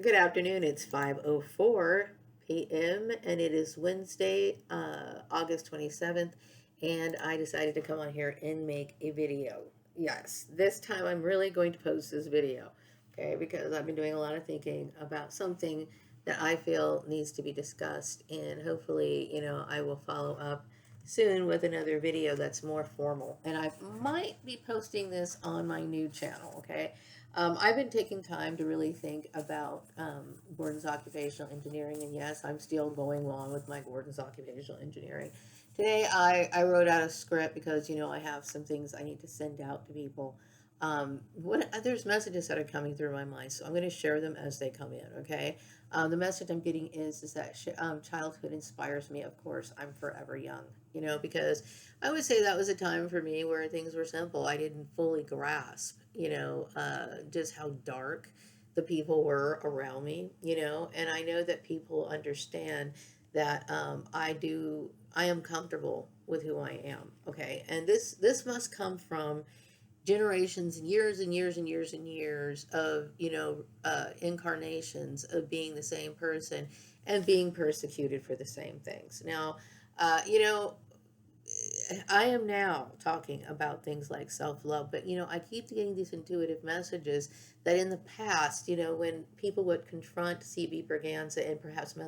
Good afternoon. It's 5:04 p.m. and it is Wednesday, August 27th, and I decided to come on here and make a video. Yes, this time I'm really going to post this video, okay, because I've been doing a lot of thinking about something that I feel needs to be discussed, and hopefully, I will follow up soon with another video that's more formal. And I might be posting this on my new channel, okay? I've been taking time to really think about Gordon's occupational engineering, and yes, I'm still going along with my Gordon's occupational engineering. Today, I wrote out a script because I have some things I need to send out to people. There's messages that are coming through my mind, so I'm going to share them as they come in. Okay, the message I'm getting is that childhood inspires me. Of course, I'm forever young. Because I would say that was a time for me where things were simple. I didn't fully grasp, just how dark the people were around me, and I know that people understand that I am comfortable with who I am, okay? And this must come from generations and years and years and years and years of incarnations of being the same person and being persecuted for the same things. Now, I am now talking about things like self-love, but I keep getting these intuitive messages that in the past, when people would confront CB Braganza and perhaps some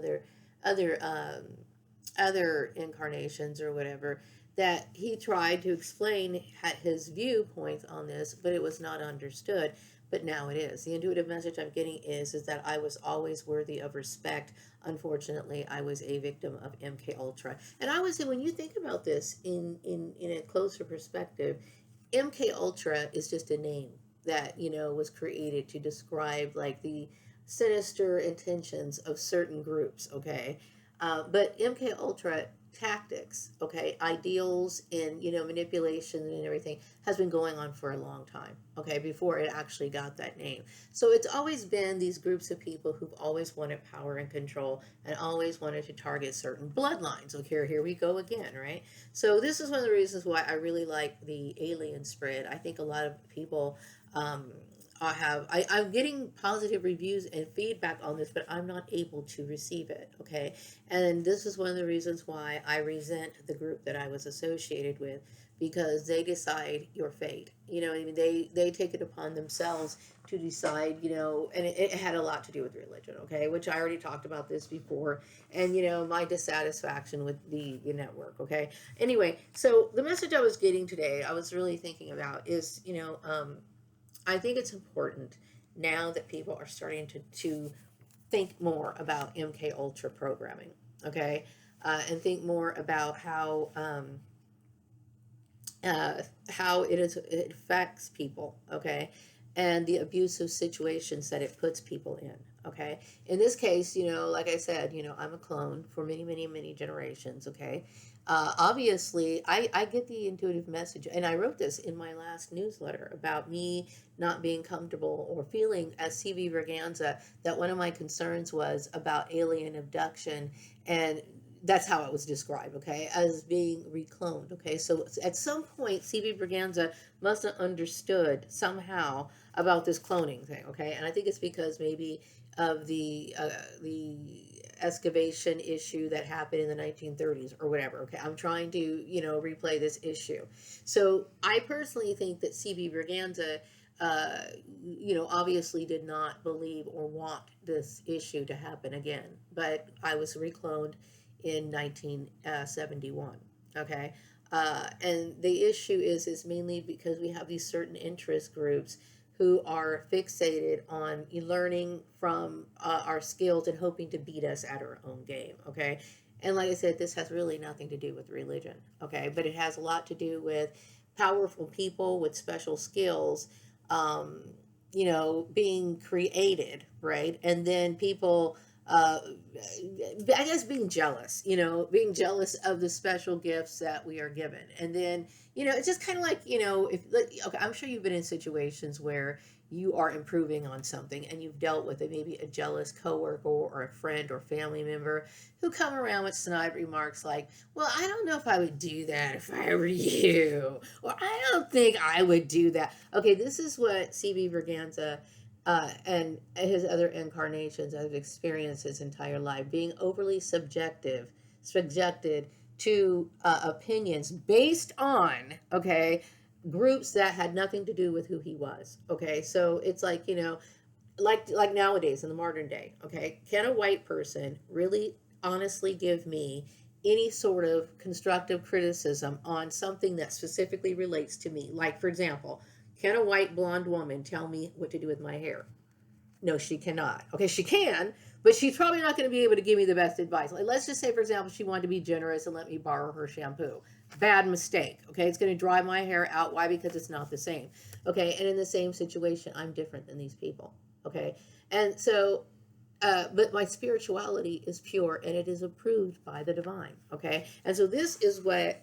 other incarnations or whatever, that he tried to explain his viewpoints on this, but it was not understood. But now it is. The intuitive message I'm getting is that I was always worthy of respect. Unfortunately, I was a victim of MK Ultra. And I would say when you think about this in a closer perspective, MK Ultra is just a name that, was created to describe like the sinister intentions of certain groups, okay? But MK Ultra tactics, okay, ideals and manipulation and everything has been going on for a long time, okay, before it actually got that name. So it's always been these groups of people who've always wanted power and control and always wanted to target certain bloodlines. Okay, here we go again, right? So this is one of the reasons why I really like the alien spread. I think a lot of people um, I'm getting positive reviews and feedback on this, but I'm not able to receive it. Okay, and this is one of the reasons why I resent the group that I was associated with, because they decide your fate. I mean, they take it upon themselves to decide. And it had a lot to do with religion. Okay, which I already talked about this before, and my dissatisfaction with the network. Okay, anyway, so the message I was getting today, I was really thinking about is I think it's important now that people are starting to think more about MK Ultra programming, okay, and think more about how it affects people, okay, and the abusive situations that it puts people in, okay. In this case, like I said, I'm a clone for many, many, many generations, okay. Obviously, I get the intuitive message, and I wrote this in my last newsletter about me not being comfortable or feeling as CB Verganza that one of my concerns was about alien abduction, and that's how it was described, okay, as being recloned, okay. So at some point, CB Braganza must have understood somehow about this cloning thing, okay. And I think it's because maybe of the excavation issue that happened in the 1930s or whatever, okay. I'm trying to replay this issue. So I personally think that CB Braganza obviously did not believe or want this issue to happen again, but I was recloned in 1971. Okay, and the issue is mainly because we have these certain interest groups who are fixated on learning from our skills and hoping to beat us at our own game. Okay, and like I said, this has really nothing to do with religion. Okay, but it has a lot to do with powerful people with special skills. Um, being created, right? And then people I guess being jealous, being jealous of the special gifts that we are given. And then, it's just kind of like, if, okay, I'm sure you've been in situations where you are improving on something and you've dealt with it, maybe a jealous coworker or a friend or family member who come around with snide remarks like, well, I don't know if I would do that if I were you, or I don't think I would do that. Okay, this is what CB Verganza and his other incarnations I've experienced his entire life, being overly subjected to opinions based on, okay, groups that had nothing to do with who he was. Okay, so it's like, like nowadays in the modern day, okay, can a white person really honestly give me any sort of constructive criticism on something that specifically relates to me? Like, for example, can a white blonde woman tell me what to do with my hair? No, she cannot. Okay, she can, but she's probably not going to be able to give me the best advice. Like, let's just say, for example, she wanted to be generous and let me borrow her shampoo. Bad mistake. Okay, it's going to dry my hair out. Why? Because it's not the same. Okay, and in the same situation, I'm different than these people. Okay, and so, but my spirituality is pure and it is approved by the divine. Okay, and so this is what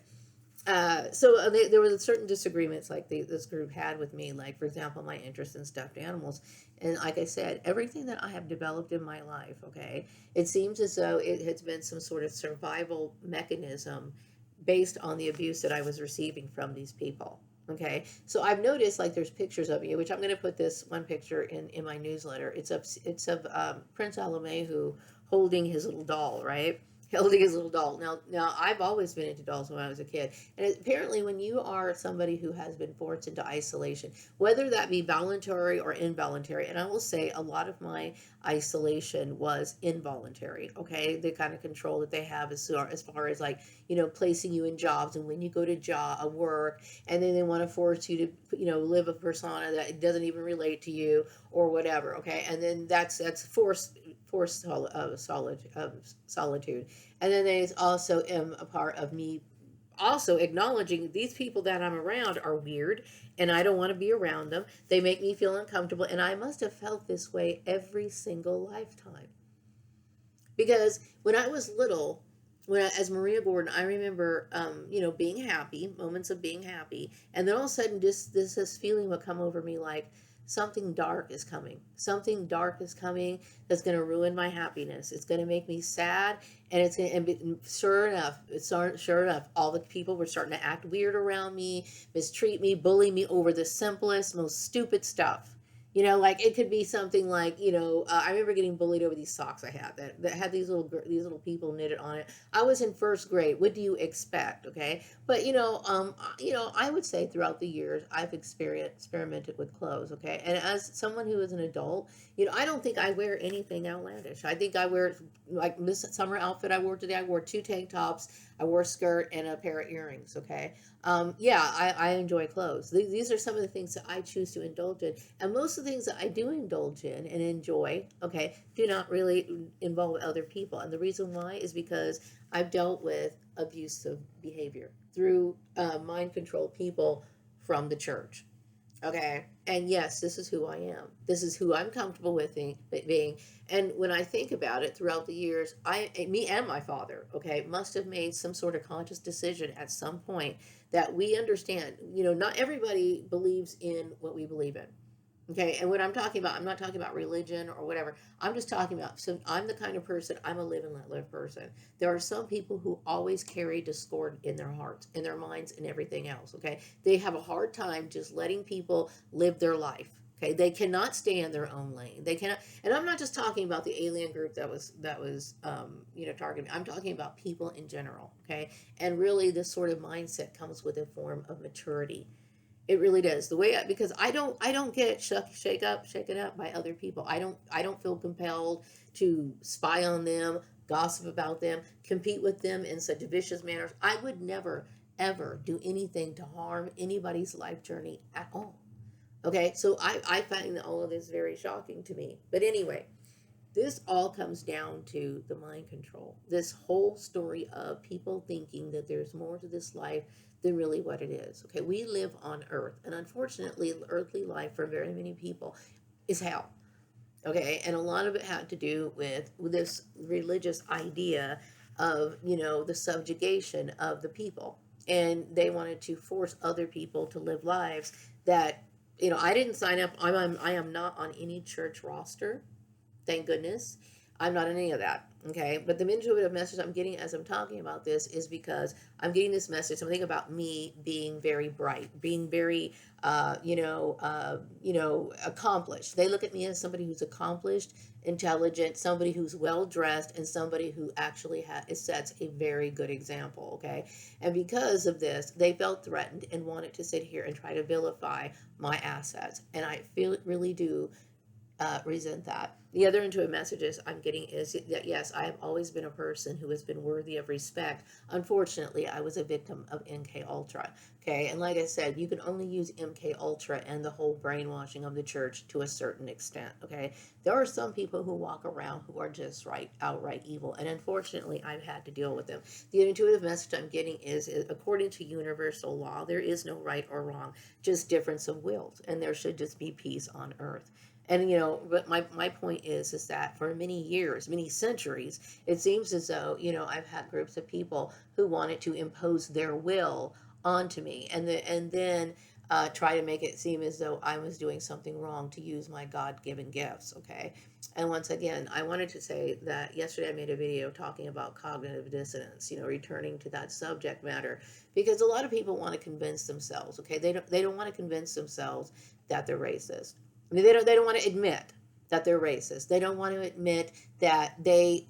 there was certain disagreements like this group had with me, like for example my interest in stuffed animals. And like I said, everything that I have developed in my life, okay, it seems as though it has been some sort of survival mechanism based on the abuse that I was receiving from these people. Okay, so I've noticed like there's pictures of you, which I'm going to put this one picture in my newsletter. It's of Prince Alamehu holding his little doll, right? Holding his little doll. Now, I've always been into dolls when I was a kid, and apparently, when you are somebody who has been forced into isolation, whether that be voluntary or involuntary, and I will say a lot of my isolation was involuntary. Okay, the kind of control that they have as far as like placing you in jobs, and when you go to work, and then they want to force you to live a persona that doesn't even relate to you or whatever. Okay, and then that's solitude. And then there's also a part of me also acknowledging these people that I'm around are weird and I don't want to be around them. They make me feel uncomfortable, and I must have felt this way every single lifetime. Because when I was little, as Maria Gordon, I remember, being happy, moments of being happy, and then all of a sudden, this feeling would come over me like something dark is coming. Something dark is coming that's going to ruin my happiness. It's going to make me sad, and it's going. And sure enough, all the people were starting to act weird around me, mistreat me, bully me over the simplest, most stupid stuff. Like it could be something like, I remember getting bullied over these socks I had that had these little people knitted on it. I was in first grade. What do you expect? Okay, but I would say throughout the years I've experimented with clothes. Okay, and as someone who is an adult, I don't think I wear anything outlandish. I think I wear like this summer outfit I wore today. I wore two tank tops. I wore a skirt and a pair of earrings. Okay, yeah, I enjoy clothes. These are some of the things that I choose to indulge in. And most of the things that I do indulge in and enjoy, okay, do not really involve other people. And the reason why is because I've dealt with abusive behavior through mind control people from the church. Okay. And yes, this is who I am. This is who I'm comfortable with being. And when I think about it throughout the years, me and my father, okay, must have made some sort of conscious decision at some point that we understand, not everybody believes in what we believe in. Okay, and what I'm talking about, I'm not talking about religion or whatever. I'm just talking about, so I'm the kind of person, I'm a live and let live person. There are some people who always carry discord in their hearts, in their minds, and everything else. Okay, they have a hard time just letting people live their life. Okay, they cannot stay in their own lane. They cannot, and I'm not just talking about the alien group that was targeting. I'm talking about people in general. Okay, and really, this sort of mindset comes with a form of maturity. It really does. Because I don't get shaken up by other people. I don't feel compelled to spy on them, gossip about them, compete with them in such vicious manners. I would never ever do anything to harm anybody's life journey at all. Okay, so I find all of this very shocking to me. But anyway, this all comes down to the mind control. This whole story of people thinking that there's more to this life than really what it is. Okay, we live on earth, and unfortunately, earthly life for very many people is hell. Okay, and a lot of it had to do with this religious idea of, the subjugation of the people. And they wanted to force other people to live lives that, I didn't sign up. I am not on any church roster, thank goodness. I'm not in any of that. Okay. But the intuitive message I'm getting as I'm talking about this is because I'm getting this message, something about me being very bright, being very, accomplished. They look at me as somebody who's accomplished, intelligent, somebody who's well dressed, and somebody who actually sets a very good example. Okay. And because of this, they felt threatened and wanted to sit here and try to vilify my assets. And I feel really do resent that. The other intuitive messages I'm getting is that yes, I have always been a person who has been worthy of respect. Unfortunately, I was a victim of MK Ultra. Okay, and like I said, you can only use MK Ultra and the whole brainwashing of the church to a certain extent. Okay, there are some people who walk around who are just outright evil, and unfortunately, I've had to deal with them. The intuitive message I'm getting is according to universal law, there is no right or wrong, just difference of wills, and there should just be peace on earth. And but my point is that for many years, many centuries, it seems as though I've had groups of people who wanted to impose their will onto me, and then try to make it seem as though I was doing something wrong to use my God-given gifts. Okay, and once again, I wanted to say that yesterday I made a video talking about cognitive dissonance. Returning to that subject matter because a lot of people want to convince themselves. Okay, they don't want to convince themselves that they're racist. I mean, they don't want to admit that they're racist. They don't want to admit that they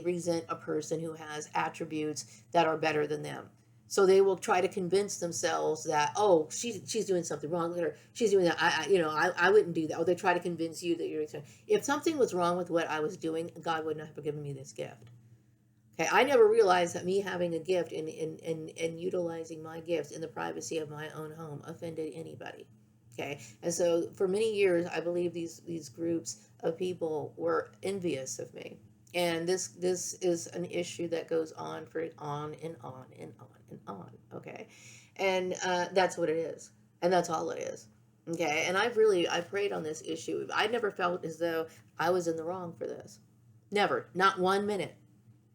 resent a person who has attributes that are better than them. So they will try to convince themselves that she's doing something wrong with her. She's doing that. I wouldn't do that. Or they try to convince you that you're. If something was wrong with what I was doing, God would not have given me this gift. Okay, I never realized that me having a gift and utilizing my gifts in the privacy of my own home offended anybody. Okay, and so for many years, I believe these groups of people were envious of me, and this is an issue that goes on for on and on and on and on. Okay, and that's what it is, and that's all it is. Okay, and I prayed on this issue. I never felt as though I was in the wrong for this. Never, not 1 minute.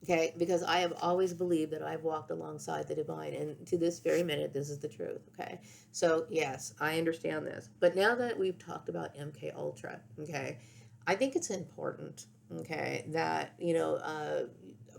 Okay, because I have always believed that I've walked alongside the divine, and to this very minute, this is the truth. Okay, so yes, I understand this, but now that we've talked about MK Ultra, okay, I think it's important, okay, that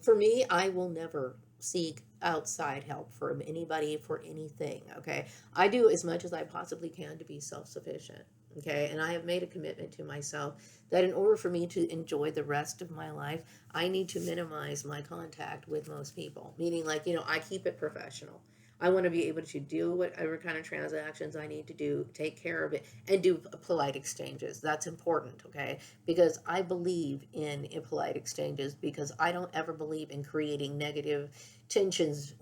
for me, I will never seek outside help from anybody for anything. Okay, I do as much as I possibly can to be self-sufficient. Okay, and I have made a commitment to myself that in order for me to enjoy the rest of my life, I need to minimize my contact with most people. Meaning, like, I keep it professional. I want to be able to do whatever kind of transactions I need to do, take care of it, and do polite exchanges. That's important, okay? Because I believe in polite exchanges because I don't ever believe in creating negative tensions,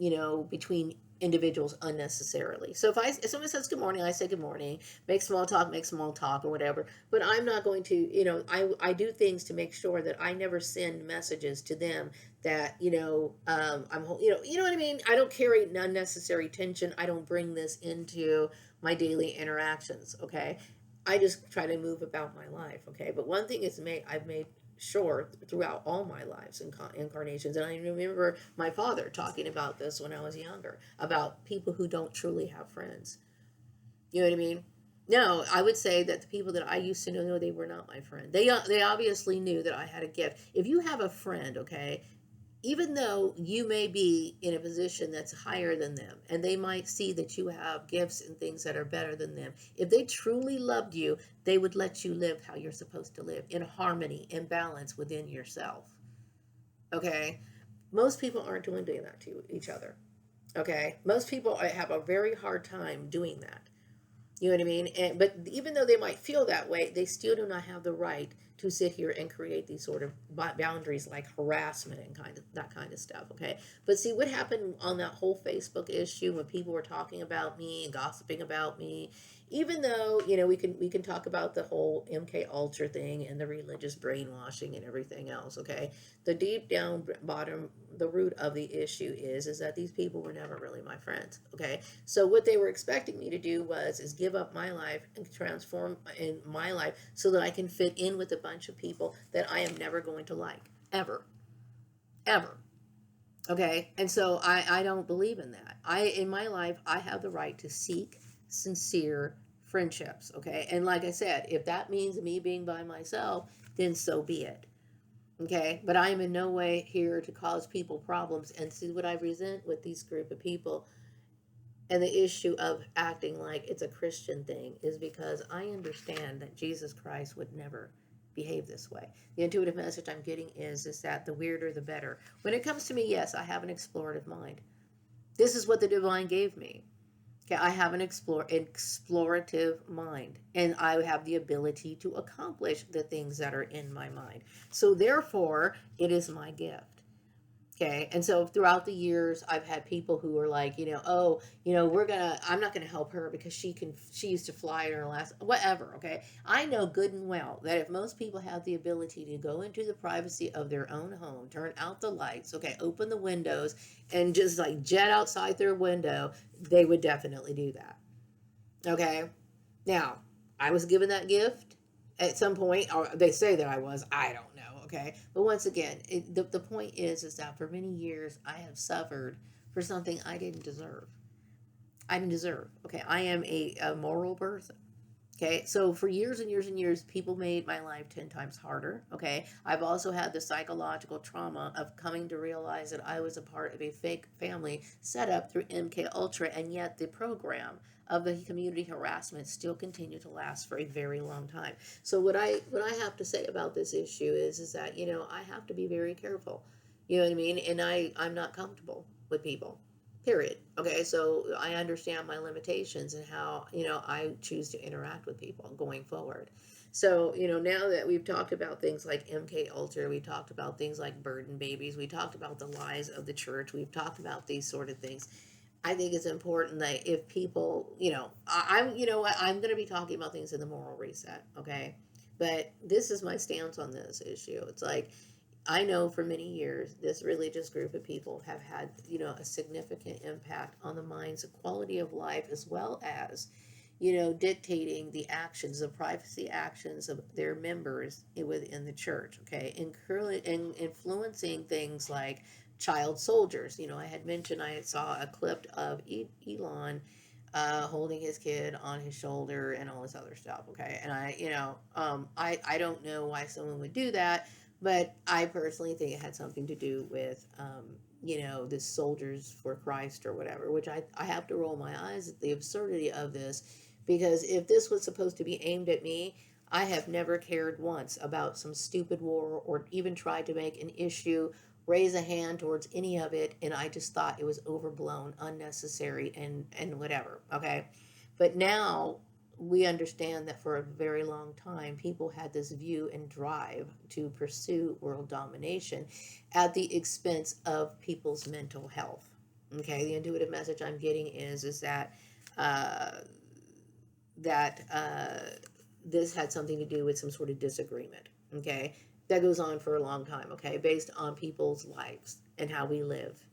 between individuals unnecessarily. So if someone says good morning, I say good morning, make small talk or whatever. But I'm not going to, I do things to make sure that I never send messages to them that, you know what I mean? I don't carry unnecessary tension. I don't bring this into my daily interactions. Okay. I just try to move about my life. Okay. But one thing I've made sure throughout all my lives and incarnations. And I remember my father talking about this when I was younger about people who don't truly have friends. You know what I mean? No, I would say that the people that I used to know, they were not my friend. They obviously knew that I had a gift. If you have a friend, okay, even though you may be in a position that's higher than them and they might see that you have gifts and things that are better than them, if they truly loved you, they would let you live how you're supposed to live in harmony and balance within yourself. Okay, most people aren't doing that to each other. Okay, most people have a very hard time doing that. You know what I mean? But even though they might feel that way, they still do not have the right to sit here and create these sort of boundaries like harassment and that kind of stuff. Okay. But see what happened on that whole Facebook issue when people were talking about me and gossiping about me. Even though we can talk about the whole MK Ultra thing and the religious brainwashing and everything else. Okay, the deep down bottom, the root of the issue is that these people were never really my friends. Okay, so what they were expecting me to do is give up my life and transform in my life so that I can fit in with a bunch of people that I am never going to like ever, ever. Okay, and so I don't believe in that. In my life I have the right to seek sincere friendships. Okay, and like I said, if that means me being by myself, then so be it. Okay, but I am in no way here to cause people problems. And see what I resent with these group of people and the issue of acting like it's a Christian thing is because I understand that Jesus Christ would never behave this way. The intuitive message I'm getting is that the weirder the better. When it comes to me, yes, I have an explorative mind. This is what the divine gave me. Okay, I have an explorative mind, and I have the ability to accomplish the things that are in my mind. So therefore, it is my gift. Okay. And so throughout the years, I've had people who are like, oh, I'm not gonna help her because she used to fly in her last, whatever. Okay. I know good and well that if most people have the ability to go into the privacy of their own home, turn out the lights, okay, open the windows, and just like jet outside their window, they would definitely do that. Okay. Now, I was given that gift at some point, or they say that I was. I don't know. Okay, but once again, the point is that for many years I have suffered for something I didn't deserve. I didn't deserve. Okay, I am a moral person. Okay, so for years and years and years, people made my life 10 times harder. Okay, I've also had the psychological trauma of coming to realize that I was a part of a fake family set up through MK Ultra, and yet the program of the community harassment still continued to last for a very long time. So what I have to say about this issue is that I have to be very careful. You know what I mean? And I'm not comfortable with people, period. Okay, so I understand my limitations and how I choose to interact with people going forward. So now that we've talked about things like MK Ultra, we talked about things like burden babies, we talked about the lies of the church, we've talked about these sort of things. I think it's important that if people, I'm, I'm going to be talking about things in the moral reset. Okay, but this is my stance on this issue. It's like, I know for many years this religious group of people have had, a significant impact on the mind's quality of life, as well as, dictating the actions, the privacy actions of their members within the church. Okay, and influencing things like child soldiers. I had mentioned I saw a clip of Elon holding his kid on his shoulder and all this other stuff. Okay, and I don't know why someone would do that, but I personally think it had something to do with, the soldiers for Christ or whatever, which I have to roll my eyes at the absurdity of this, because if this was supposed to be aimed at me, I have never cared once about some stupid war or even tried to make an issue, raise a hand towards any of it, and I just thought it was overblown, unnecessary, and whatever. Okay, but now we understand that for a very long time, people had this view and drive to pursue world domination at the expense of people's mental health. Okay, the intuitive message I'm getting is uh, that this had something to do with some sort of disagreement. Okay, that goes on for a long time. Okay, based on people's lives and how we live.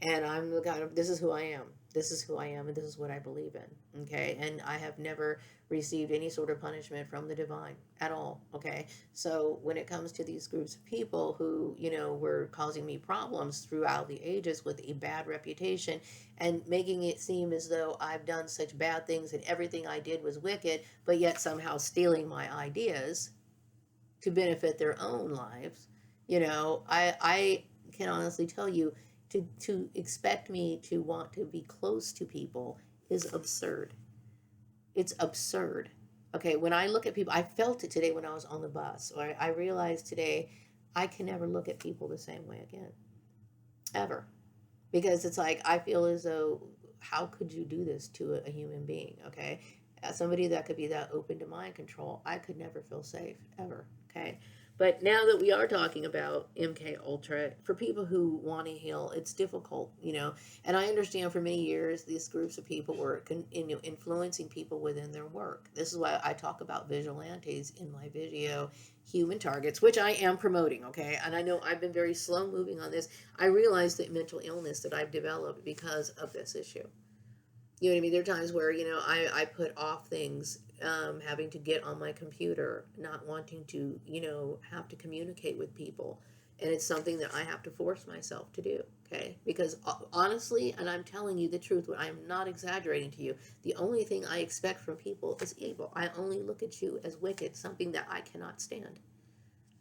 And I'm the kind of, this is who I am. This is who I am, and this is what I believe in. Okay, and I have never received any sort of punishment from the divine at all. Okay, so when it comes to these groups of people who were causing me problems throughout the ages with a bad reputation and making it seem as though I've done such bad things and everything I did was wicked, but yet somehow stealing my ideas to benefit their own lives, I can honestly tell you, to expect me to want to be close to people is absurd. It's absurd. Okay, when I look at people, I felt it today when I was on the bus, or I realized today I can never look at people the same way again, ever. Because it's like, I feel as though, how could you do this to a human being? Okay, as somebody that could be that open to mind control, I could never feel safe ever. Okay, but now that we are talking about MK Ultra, for people who want to heal, it's difficult, and I understand for many years these groups of people were influencing people within their work. This is why I talk about vigilantes in my video Human Targets, which I am promoting. Okay, and I know I've been very slow moving on this. I realize the mental illness that I've developed because of this issue. You know what I mean? There are times where, I put off things, having to get on my computer, not wanting to, have to communicate with people. And it's something that I have to force myself to do. Okay. Because honestly, and I'm telling you the truth, I'm not exaggerating to you, the only thing I expect from people is evil. I only look at you as wicked, something that I cannot stand.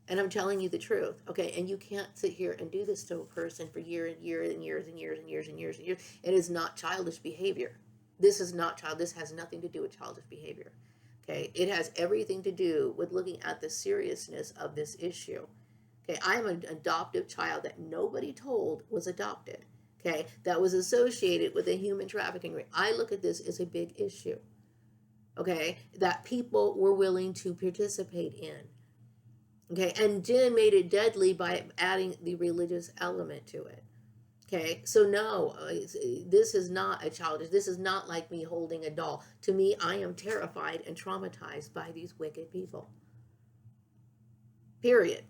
And I'm telling you the truth, okay? And you can't sit here and do this to a person for years and years and years and years and years and years and years. It is not childish behavior. This is not child. This has nothing to do with childish behavior. Okay, it has everything to do with looking at the seriousness of this issue. Okay, I am an adoptive child that nobody told was adopted. Okay, that was associated with a human trafficking ring. I look at this as a big issue. Okay, that people were willing to participate in. Okay, and Jen made it deadly by adding the religious element to it. Okay, so no, this is not a childish. This is not like me holding a doll. To me, I am terrified and traumatized by these wicked people. Period.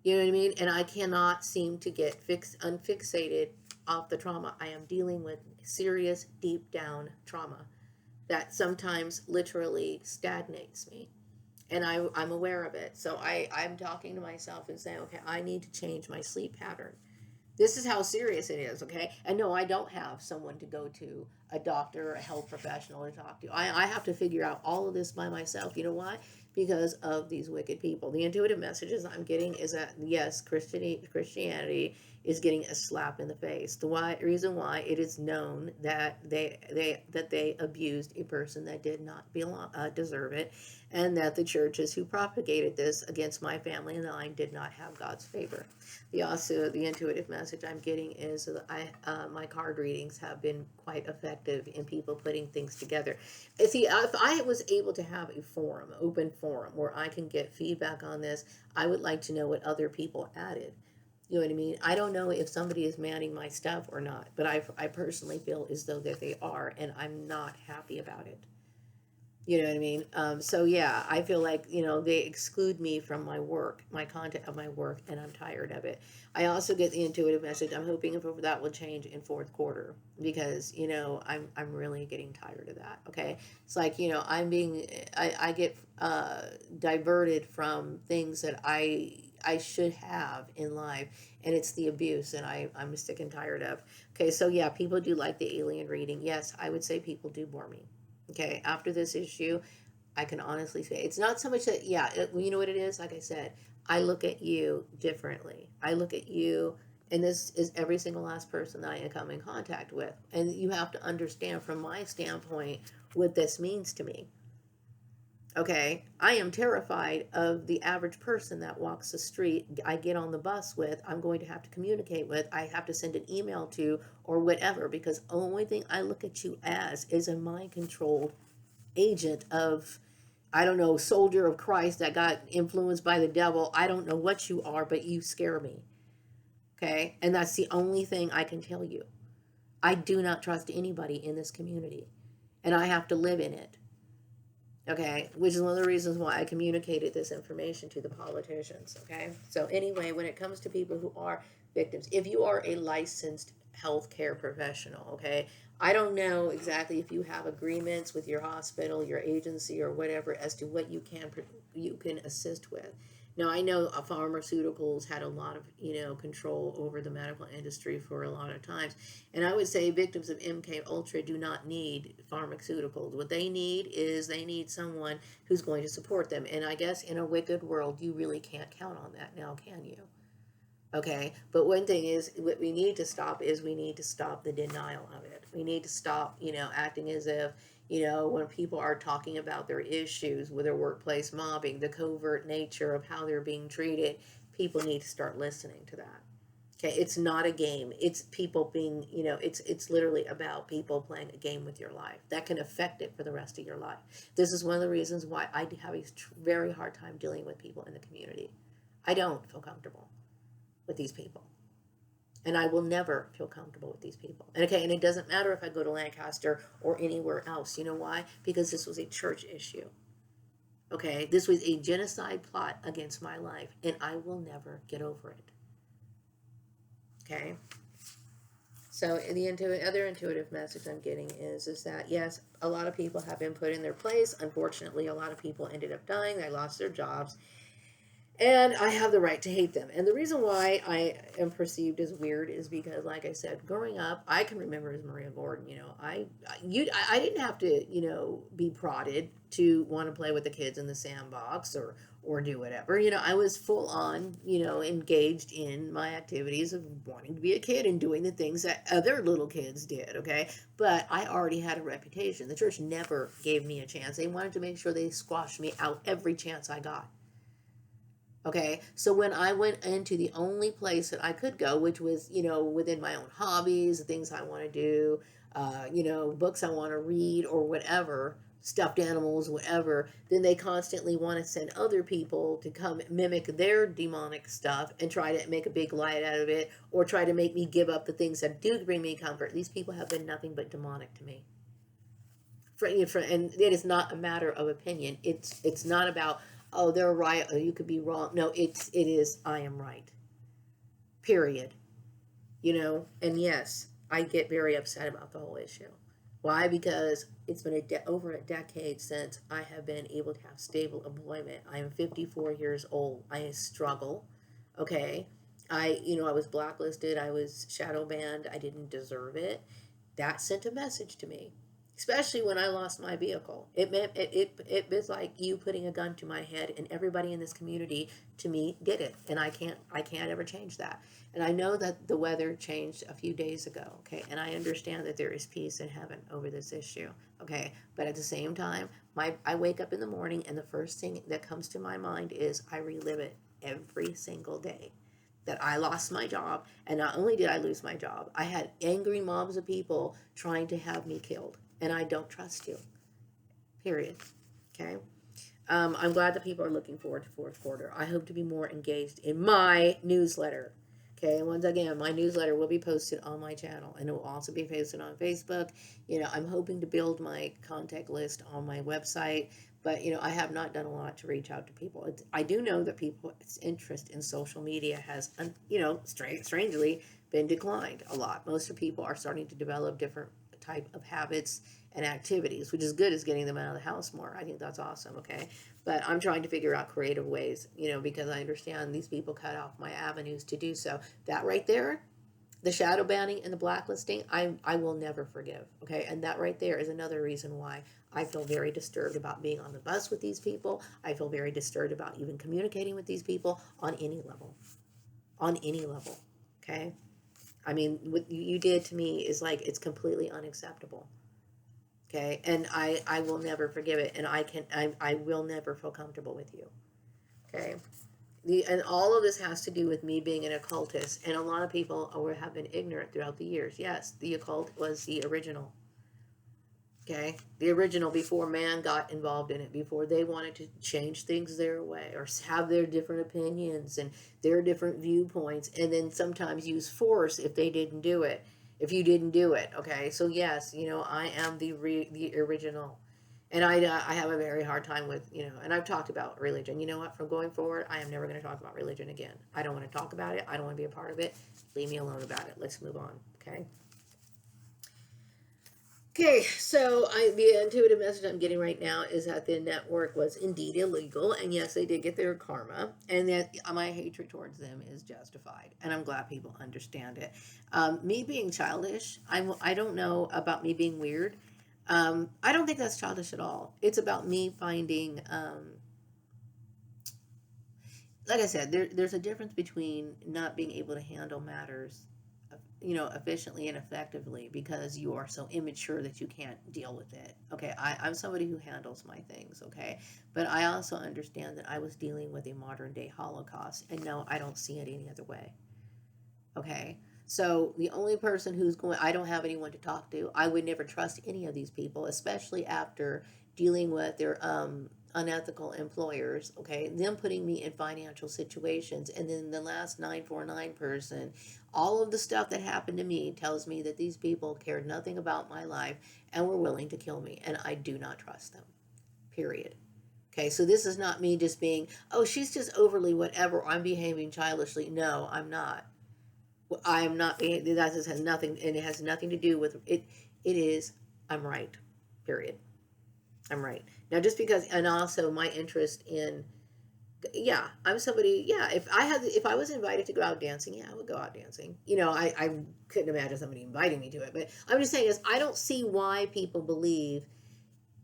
You know what I mean? And I cannot seem to get unfixated off the trauma. I am dealing with serious, deep down trauma that sometimes literally stagnates me. And I'm aware of it. So I'm talking to myself and saying, okay, I need to change my sleep pattern. This is how serious it is, okay? And no, I don't have someone to go to, a doctor or a health professional to talk to. I have to figure out all of this by myself. You know why? Because of these wicked people. The intuitive messages I'm getting is that, yes, Christianity is getting a slap in the face. The reason why it is known that they abused a person that did not deserve it, and that the churches who propagated this against my family and line did not have God's favor. The intuitive message I'm getting is that my card readings have been quite effective in people putting things together. See, if I was able to have a forum, open forum, where I can get feedback on this, I would like to know what other people added. You know what I mean? I don't know if somebody is manning my stuff or not, but I personally feel as though that they are, and I'm not happy about it. You know what I mean? So yeah, I feel like, they exclude me from my work, my content of my work, and I'm tired of it. I also get the intuitive message. I'm hoping if that will change in fourth quarter, because, I'm really getting tired of that. Okay. It's like, I get, diverted from things that I should have in life, and it's the abuse, and I'm sick and tired of. Okay. So yeah, people do like the alien reading. Yes, I would say people do bore me. Okay, after this issue, I can honestly say it's not so much that, yeah, you know what it is? Like I said, I look at you differently. I look at you, and this is every single last person that I come in contact with. And you have to understand from my standpoint what this means to me. Okay, I am terrified of the average person that walks the street, I get on the bus with, I'm going to have to communicate with, I have to send an email to, or whatever, because the only thing I look at you as is a mind controlled agent of, I don't know, soldier of Christ that got influenced by the devil. I don't know what you are, but you scare me. Okay, and that's the only thing I can tell you. I do not trust anybody in this community, and I have to live in it. Okay, which is one of the reasons why I communicated this information to the politicians. Okay, so anyway, when it comes to people who are victims, if you are a licensed healthcare professional, okay, I don't know exactly if you have agreements with your hospital, your agency, or whatever as to what you can assist with. Now, I know pharmaceuticals had a lot of, control over the medical industry for a lot of times. And I would say victims of MK Ultra do not need pharmaceuticals. What they need is they need someone who's going to support them. And I guess in a wicked world, you really can't count on that now, can you? Okay, but one thing is, what we need to stop is we need to stop the denial of it. We need to stop, acting as if, when people are talking about their issues with their workplace mobbing, the covert nature of how they're being treated, people need to start listening to that. Okay, it's not a game. It's people being, it's literally about people playing a game with your life that can affect it for the rest of your life. This is one of the reasons why I have a very hard time dealing with people in the community. I don't feel comfortable with these people. And I will never feel comfortable with these people. And okay, and it doesn't matter if I go to Lancaster or anywhere else. You know why? Because this was a church issue. Okay, this was a genocide plot against my life, and I will never get over it. Okay. So the other intuitive message I'm getting is that, yes, a lot of people have been put in their place. Unfortunately, a lot of people ended up dying. They lost their jobs. And I have the right to hate them. And the reason why I am perceived as weird is because, like I said, growing up, I can remember as Maria Gordon, I didn't have to, be prodded to want to play with the kids in the sandbox, or do whatever. You know, I was full on, you know, engaged in my activities of wanting to be a kid and doing the things that other little kids did, okay? But I already had a reputation. The church never gave me a chance. They wanted to make sure they squashed me out every chance I got. Okay, so when I went into the only place that I could go, which was, you know, within my own hobbies, the things I want to do, you know, books I want to read or whatever, stuffed animals, whatever, then they constantly want to send other people to come mimic their demonic stuff and try to make a big light out of it or try to make me give up the things that do bring me comfort. These people have been nothing but demonic to me. And it is not a matter of opinion. It's not about, oh, they're right or you could be wrong. No, it is I am right. Period. You know, and yes, I get very upset about the whole issue. Why? Because it's been over a decade since I have been able to have stable employment. I am 54 years old. I struggle. Okay. I was blacklisted. I was shadow banned. I didn't deserve it. That sent a message to me, especially when I lost my vehicle. It meant it was like you putting a gun to my head, and everybody in this community to me did it, and I can't ever change that. And I know that the weather changed a few days ago, okay, and I understand that there is peace in heaven over this issue, okay, but at the same time, I wake up in the morning and the first thing that comes to my mind is I relive it every single day that I lost my job. And not only did I lose my job, I had angry mobs of people trying to have me killed. And I don't trust you. Period. Okay. I'm glad that people are looking forward to fourth quarter. I hope to be more engaged in my newsletter. Okay, and once again, my newsletter will be posted on my channel and it will also be posted on Facebook. You know, I'm hoping to build my contact list on my website, but you know, I have not done a lot to reach out to people. I do know that people's interest in social media has, you know, strangely been declined a lot. Most of people are starting to develop different type of habits and activities, which is good as getting them out of the house more. I think that's awesome, okay? But I'm trying to figure out creative ways, you know, because I understand these people cut off my avenues to do so. That right there, the shadow banning and the blacklisting, I will never forgive, okay? And that right there is another reason why I feel very disturbed about being on the bus with these people. I feel very disturbed about even communicating with these people on any level. On any level, okay? I mean, what you did to me is like, it's completely unacceptable. Okay, and I will never forgive it, and I will never feel comfortable with you. Okay, and all of this has to do with me being an occultist, and a lot of people have been ignorant throughout the years. Yes, the occult was the original. Okay, the original before man got involved in it, before they wanted to change things their way or have their different opinions and their different viewpoints, and then sometimes use force if they didn't do it. If you didn't do it, okay. So yes, you know, I am the original, and I have a very hard time with, you know. And I've talked about religion. You know what? From going forward, I am never going to talk about religion again. I don't want to talk about it. I don't want to be a part of it. Leave me alone about it. Let's move on. Okay. Okay, so the intuitive message I'm getting right now is that the network was indeed illegal, and yes, they did get their karma, and that my hatred towards them is justified, and I'm glad people understand it. Me being childish, I don't know about me being weird. I don't think that's childish at all. It's about me finding, like I said, there's a difference between not being able to handle matters, you know, efficiently and effectively because you are so immature that you can't deal with it. Okay, I'm somebody who handles my things, okay? But I also understand that I was dealing with a modern day Holocaust, and no, I don't see it any other way. Okay, so the only person who's going, I don't have anyone to talk to. I would never trust any of these people, especially after dealing with their unethical employers. Okay, them putting me in financial situations, and then the last 949 person, all of the stuff that happened to me tells me that these people cared nothing about my life and were willing to kill me, and I do not trust them. Period. Okay, so this is not me just being, oh, she's just overly whatever, I'm behaving childishly. No, I'm not. I am not. That just has nothing, and it has nothing to do with it. It is. I'm right. Period. I'm right. Now, just because, and also my interest in, yeah, I'm somebody. Yeah, if I was invited to go out dancing, yeah, I would go out dancing. You know, I couldn't imagine somebody inviting me to it, but I'm just saying is I don't see why people believe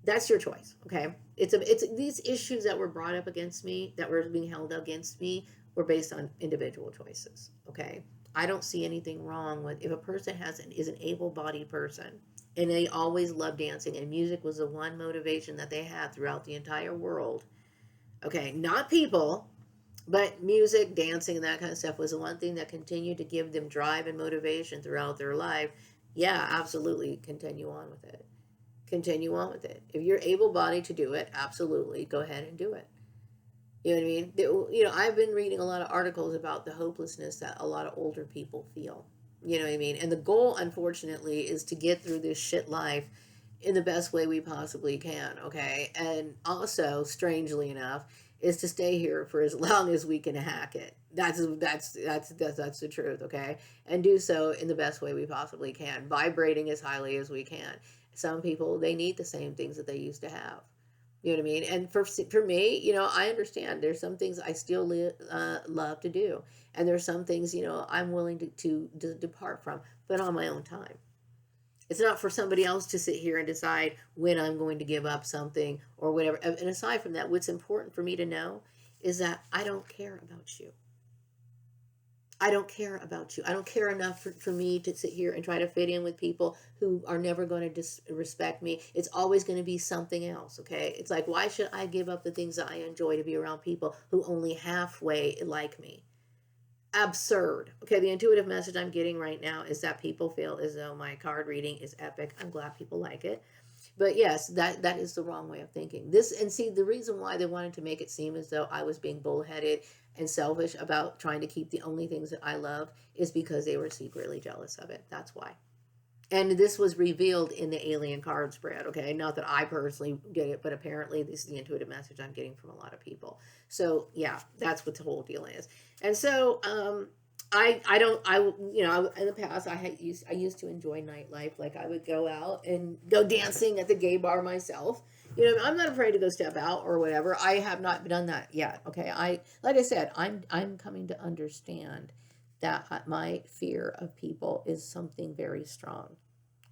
That's your choice. Okay. It's these issues that were brought up against me, that were being held against me, were based on individual choices. Okay. I don't see anything wrong with, if a person is an able-bodied person and they always loved dancing and music was the one motivation that they had throughout the entire world. Okay, not people, but music, dancing, and that kind of stuff was the one thing that continued to give them drive and motivation throughout their life. Yeah, absolutely, continue on with it. Continue on with it. If you're able-bodied to do it, absolutely, go ahead and do it. You know what I mean? I've been reading a lot of articles about the hopelessness that a lot of older people feel. You know what I mean? And the goal, unfortunately, is to get through this shit life in the best way we possibly can, okay? And also, strangely enough, is to stay here for as long as we can hack it. That's the truth, okay? And do so in the best way we possibly can, vibrating as highly as we can. Some people, they need the same things that they used to have. You know what I mean? And for me, I understand. There's some things I still love to do, and there's some things I'm willing to depart from, but on my own time. It's not for somebody else to sit here and decide when I'm going to give up something or whatever. And aside from that, what's important for me to know is that I don't care about you. I don't care about you. I don't care enough for me to sit here and try to fit in with people who are never going to respect me. It's always going to be something else, okay? It's like, why should I give up the things that I enjoy to be around people who only halfway like me? Absurd. Okay, the intuitive message I'm getting right now is that people feel as though my card reading is epic. I'm glad people like it. But yes, that is the wrong way of thinking. And see, the reason why they wanted to make it seem as though I was being bullheaded and selfish about trying to keep the only things that I love is because they were secretly jealous of it. That's why. And this was revealed in the alien card spread, okay? Not that I personally get it, but apparently this is the intuitive message I'm getting from a lot of people. So, yeah, that's what the whole deal is. And so, I don't, in the past, I used to enjoy nightlife. Like, I would go out and go dancing at the gay bar myself. I'm not afraid to go step out or whatever. I have not done that yet, okay? Like I said, I'm coming to understand that my fear of people is something very strong.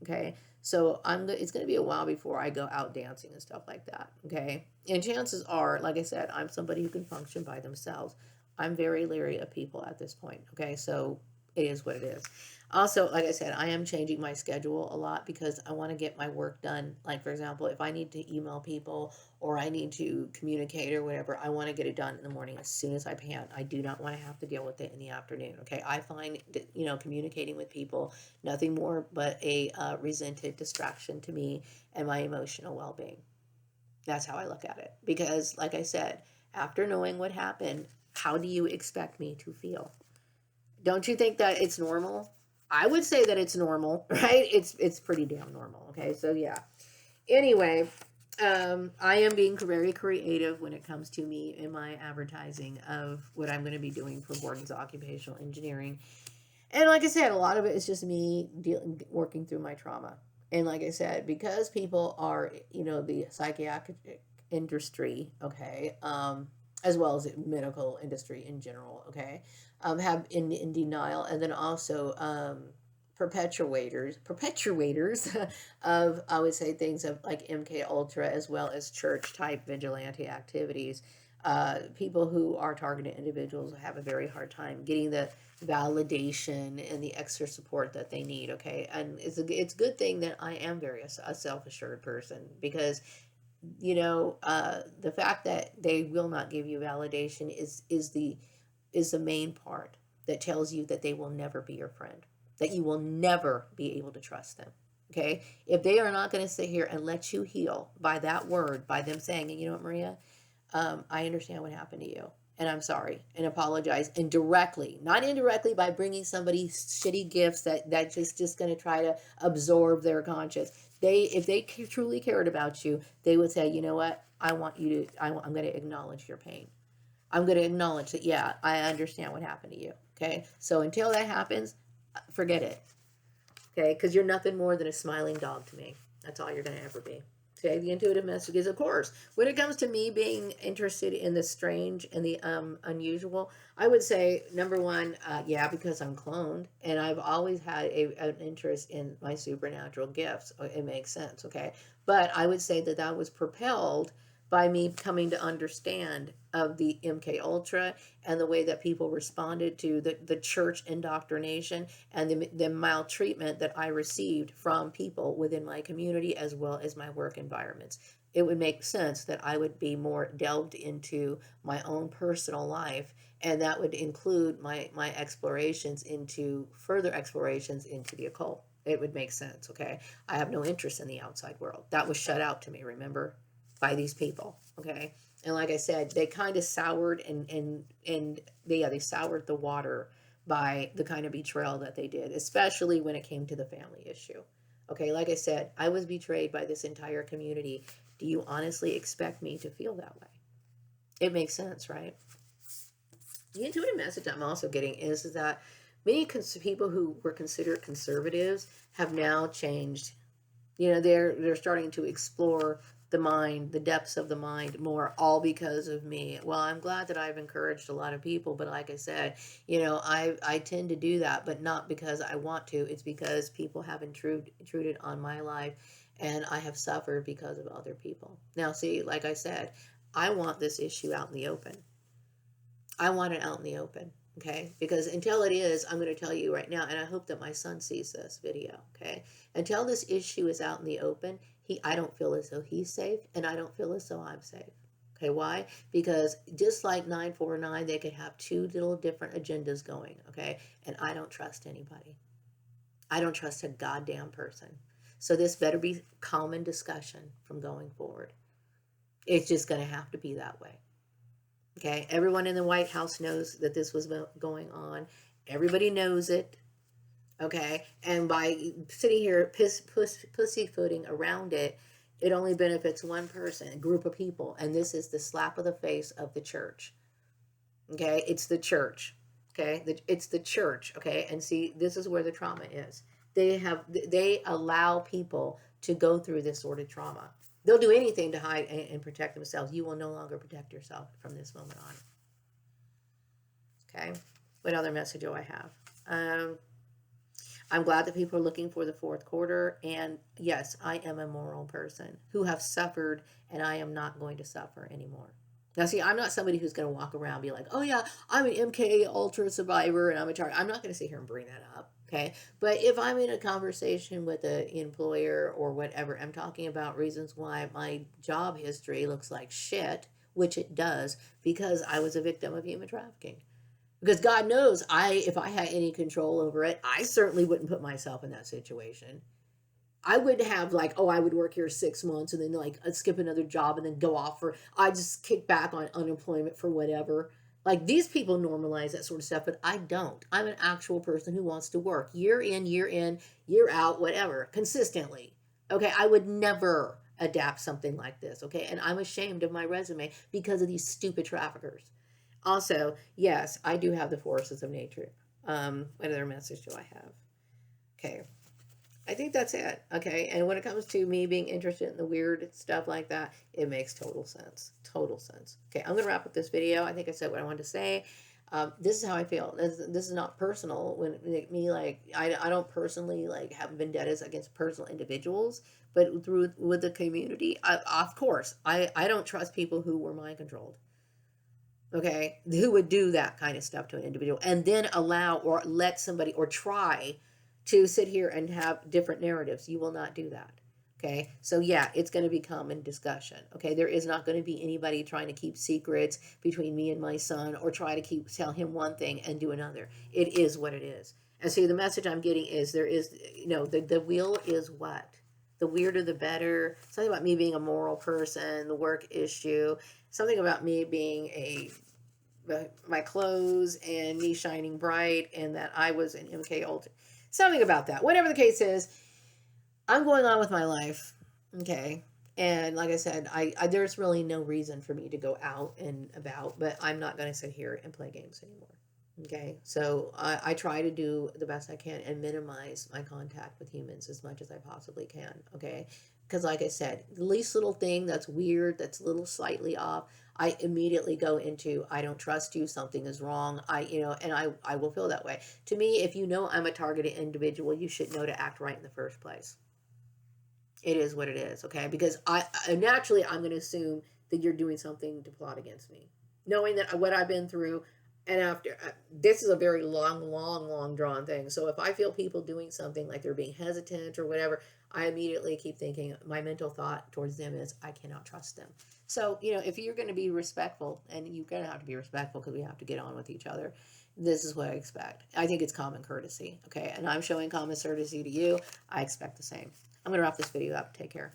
Okay, so it's going to be a while before I go out dancing and stuff like that. Okay, and chances are, like I said, I'm somebody who can function by themselves. I'm very leery of people at this point. Okay, so it is what it is. Also, like I said, I am changing my schedule a lot because I want to get my work done. Like, for example, if I need to email people or I need to communicate or whatever, I want to get it done in the morning as soon as I can. I do not want to have to deal with it in the afternoon. Okay, I find communicating with people nothing more but a resented distraction to me and my emotional well-being. That's how I look at it. Because, like I said, after knowing what happened, how do you expect me to feel? Don't you think that it's normal? I would say that it's normal, right? It's pretty damn normal. Okay, so yeah. Anyway, I am being very creative when it comes to me in my advertising of what I'm going to be doing for Borden's Occupational Engineering. And like I said, a lot of it is just me working through my trauma. And like I said, because people are, the psychiatric industry, okay, as well as the medical industry in general, okay, have in denial, and then also perpetuators of, I would say, things of like MK Ultra as well as church type vigilante activities. People who are targeted individuals have a very hard time getting the validation and the extra support that they need. Okay, and it's a good thing that I am very a self-assured person, because the fact that they will not give you validation is the main part that tells you that they will never be your friend, that you will never be able to trust them. Okay, if they are not going to sit here and let you heal by that word, by them saying, you know what, Maria, I understand what happened to you, and I'm sorry, and apologize, and directly, not indirectly, by bringing somebody shitty gifts that just going to try to absorb their conscience. If they truly cared about you, they would say, you know what, I'm going to acknowledge your pain. I'm going to acknowledge that, yeah, I understand what happened to you. Okay, so until that happens, forget it. Okay, because you're nothing more than a smiling dog to me. That's all you're going to ever be. Okay, the intuitive messages, of course. When it comes to me being interested in the strange and the unusual, I would say number one, yeah, because I'm cloned, and I've always had an interest in my supernatural gifts. It makes sense, okay. But I would say that that was propelled by me coming to understand of the MK Ultra and the way that people responded to the church indoctrination and the maltreatment that I received from people within my community as well as my work environments. It would make sense that I would be more delved into my own personal life, and that would include my explorations into further explorations into the occult. It would make sense, okay? I have no interest in the outside world. That was shut out to me, remember? By these people, okay? And like I said, they kind of soured and they soured the water by the kind of betrayal that they did, especially when it came to the family issue. Okay, like I said, I was betrayed by this entire community. Do you honestly expect me to feel that way? It makes sense, right? The intuitive message I'm also getting is that many people who were considered conservatives have now changed. You know, they're starting to explore the mind, the depths of the mind more, all because of me. Well, I'm glad that I've encouraged a lot of people, but like I said, you know, I tend to do that, but not because I want to. It's because people have intruded on my life, and I have suffered because of other people. Now, see, like I said, I want this issue out in the open. I want it out in the open. Okay, because until it is, I'm going to tell you right now, and I hope that my son sees this video. Okay, until this issue is out in the open, I don't feel as though he's safe, and I don't feel as though I'm safe. Okay, why? Because just like 949, they could have two little different agendas going. Okay, and I don't trust anybody. I don't trust a goddamn person. So this better be common discussion from going forward. It's just going to have to be that way. Okay, everyone in the White House knows that this was going on. Everybody knows it. Okay, and by sitting here pussyfooting around it, it only benefits one person, a group of people, and this is the slap of the face of the church. Okay, it's the church. Okay, it's the church. Okay, and see, this is where the trauma is. They allow people to go through this sort of trauma. They'll do anything to hide and protect themselves. You will no longer protect yourself from this moment on. Okay, what other message do I have? I'm glad that people are looking for the fourth quarter. And yes, I am a moral person who have suffered, and I am not going to suffer anymore. Now, see, I'm not somebody who's going to walk around and be like, oh, yeah, I'm an MK Ultra survivor and I'm a target. I'm not going to sit here and bring that up. Okay. But if I'm in a conversation with an employer or whatever, I'm talking about reasons why my job history looks like shit, which it does, because I was a victim of human trafficking. Because God knows, if I had any control over it, I certainly wouldn't put myself in that situation. I would have like, oh, I would work here 6 months and then like I'd skip another job and then go off for, I just kick back on unemployment for whatever. Like these people normalize that sort of stuff, but I don't. I'm an actual person who wants to work year in, year out, whatever, consistently. Okay, I would never adapt something like this. Okay, and I'm ashamed of my resume because of these stupid traffickers. Also, yes, I do have the forces of nature. What other message do I have? Okay, I think that's it. Okay, and when it comes to me being interested in the weird stuff like that, it makes total sense. Total sense. Okay, I'm gonna wrap up this video. I think I said what I wanted to say. This is how I feel. This is not personal. When me like I don't personally like have vendettas against personal individuals, but through with the community, of course, I don't trust people who were mind controlled. Okay, who would do that kind of stuff to an individual and then allow or let somebody or try to sit here and have different narratives. You will not do that. Okay, so yeah, it's going to become in discussion. Okay, there is not going to be anybody trying to keep secrets between me and my son or try to tell him one thing and do another. It is what it is. And see, the message I'm getting is there is, the wheel is what? The weirder the better. Something about me being a moral person, the work issue, something about me being my clothes and me shining bright and that I was an MK Ultra. Something about that. Whatever the case is, I'm going on with my life. Okay. And like I said, there's really no reason for me to go out and about, but I'm not going to sit here and play games anymore. Okay. So I try to do the best I can and minimize my contact with humans as much as I possibly can. Okay. Because like I said, the least little thing that's weird, that's a little slightly off, I immediately go into, I don't trust you, something is wrong. And I will feel that way. To me, if you know I'm a targeted individual, you should know to act right in the first place. It is what it is, okay? Because naturally I'm going to assume that you're doing something to plot against me, knowing that what I've been through. And after this is a very long drawn thing. So if I feel people doing something like they're being hesitant or whatever, I immediately keep thinking, my mental thought towards them is, I cannot trust them. So, if you're going to be respectful, and you're going to have to be respectful because we have to get on with each other, this is what I expect. I think it's common courtesy, okay? And I'm showing common courtesy to you. I expect the same. I'm going to wrap this video up. Take care.